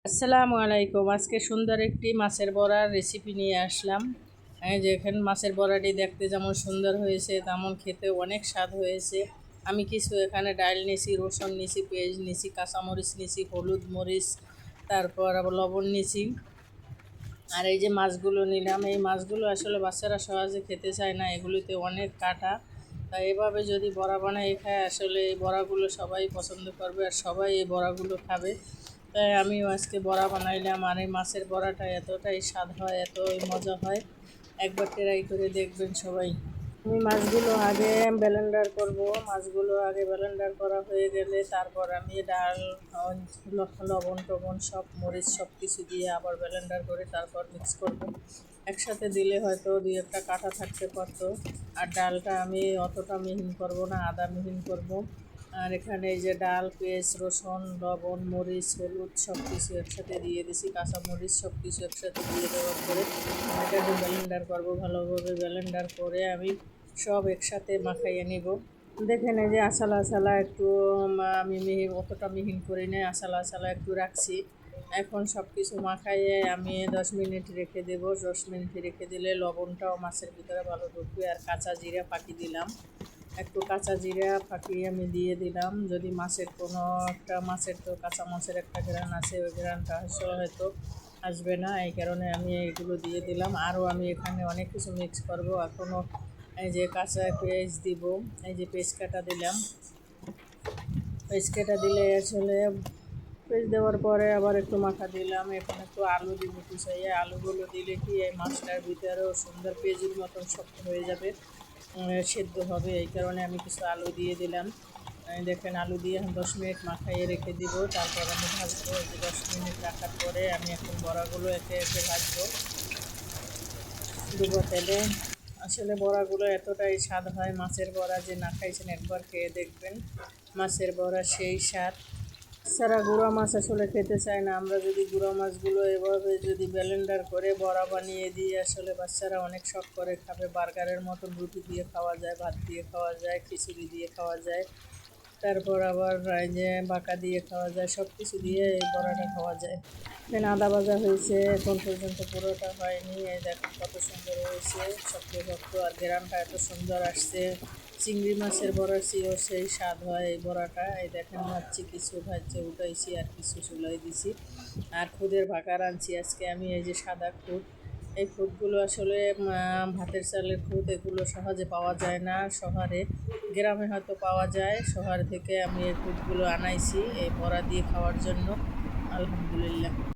আসসালামু আলাইকুম। আজকে সুন্দর একটি মাছের বড়ার রেসিপি নিয়ে আসলাম। এই যে এখানে মাছের বড়াটি দেখতে যেমন সুন্দর হয়েছে তেমন খেতে অনেক স্বাদ হয়েছে। আমি কিছু এখানে ডাল নিয়েছি, রসুন নিয়েছি, পেঁয়াজ নিয়েছি, কাঁচামরিচ নিয়েছি, হলুদ মরিচ, তারপর আবার লবণ নিয়েছি। আর এই যে মাছগুলো নিলাম, এই মাছগুলো আসলে বাচ্চারা সহজে খেতে চায় না, এগুলিতে অনেক কাটা। তাই এভাবে যদি বড়া বানাই খায় আসলে এই বড়াগুলো সবাই পছন্দ করবে আর সবাই এই বড়াগুলো খাবে। তাই আমিও আজকে বড়া বানাইলাম। আর এই মাছের বড়াটা এতটাই স্বাদ হয়, এতই মজা হয়, একবার ট্রাই করে দেখবেন সবাই। আমি মাছগুলো আগে ব্লেন্ডার করব। মাছগুলো আগে ব্লেন্ডার করা হয়ে গেলে তারপর আমি ডাল, লবণ টবণ সব মরিচ সব কিছু দিয়ে আবার ব্লেন্ডার করে তারপর মিক্স করব। একসাথে দিলে হয়তো দুই একটা কাটা থাকতে পারতো। আর ডালটা আমি অতটা মিহিন করব না, আদা মিহিন করব। আর এখানে এই যে ডাল, পেঁয়াজ, রসুন, লবণ, মরিচ, হলুদ সব কিছু একসাথে দিয়ে দিছি, কাঁচামরিচ সব কিছু একসাথে দিয়ে দেওয়ার পরে এটাকে ব্লেন্ডার করব। ভালোভাবে ব্লেন্ডার করে আমি সব একসাথে মাখাইয়ে নিব। দেখেন এই যে আসালা আসালা একটু আমি অতটা মিহিন করি নাই, আসালা আসালা একটু রাখছি। এখন সব কিছু মাখাইয়ে আমি 10 মিনিট রেখে দেব। 10 মিনিট রেখে দিলে লবণটাও মাছের ভিতরে ভালো ঢুকবে। আর কাঁচা জিরা ফাঁকি দিলাম, একটু কাঁচা জিরা ফাঁকিয়ে আমি দিয়ে দিলাম। যদি মাছের কোনো একটা, মাছের তো কাঁচা মাছের একটা ঘ্রাণ আছে, ওই ঘ্রাণটা হয়তো আসবে না, এই কারণে আমি এগুলো দিয়ে দিলাম। আরও আমি এখানে অনেক কিছু মিক্স করব এখনও। এই যে কাঁচা পেঁয়াজ দিব, এই যে পেঁয়াজ কাটা দিলাম। পেঁয়াজ কাটা দিলে আসলে পেঁয়াজ দেওয়ার পরে আবার একটু মাখা দিলাম। এখন একটু আলু দিব কুচাইয়ে। আলুগুলো দিলে কি এই মাছটার ভিতরেও সুন্দর পেঁয়াজের মতন শক্ত হয়ে যাবে, সেদ্ধ হবে। এই কারণে আমি কিছু আলু দিয়ে দিলাম। দেখেন আলু দিয়ে 10 মিনিট মাখাইয়ে রেখে দিব, তারপর আমি ভাজবো। এই যে 10 মিনিট রাখার পরে আমি এখন বড়াগুলো একে একে ভাজবো ডুবো তেলে। আসলে বড়াগুলো এতটাই স্বাদ হয় মাছের বড়া, যে না খাইছেন একবার খেয়ে দেখবেন। মাছের বড়া সেই স্বাদ। সারা গুঁড়া মাছ আসলে খেতে চায় না, আমরা যদি গুঁড়া মাছগুলো এভাবে যদি ব্লেন্ডার করে বড়া বানিয়ে দিই আসলে বাচ্চারা অনেক শখ করে খাবে। বার্গারের মতন রুটি দিয়ে খাওয়া যায়, ভাত দিয়ে খাওয়া যায়, খিচুড়ি দিয়ে খাওয়া যায়, তারপর আবার এই যে বাঁকা দিয়ে খাওয়া যায়, সব কিছু দিয়ে এই বড়াটা খাওয়া যায়। এখানে আদা ভাজা হয়েছে, এখন পর্যন্ত পুরোটা হয়নি। এই দেখেন কত সুন্দর হয়েছে, শক্ত শক্ত, আর গ্রানটা এত সুন্দর আসছে। চিংড়ি মাছের বড়া চেয়েও সেই স্বাদ হয় এই বড়াটা। এই দেখেন ভাজছি, কিছু ভাজছে উঠাইছি আর কিছু চুলাই দিছি। আর খুদের ভাকার আনছি আজকে আমি, এই যে সাদা খুদ। এই খুদগুলো আসলে ভাতের চালের খুদ, এগুলো সহজে পাওয়া যায় না শহরে। গ্রামে হয়তো পাওয়া যায়, শহর থেকে আমি এই খুদগুলো আনাইছি এই বড়া দিয়ে খাওয়ার জন্য। আলহামদুলিল্লাহ।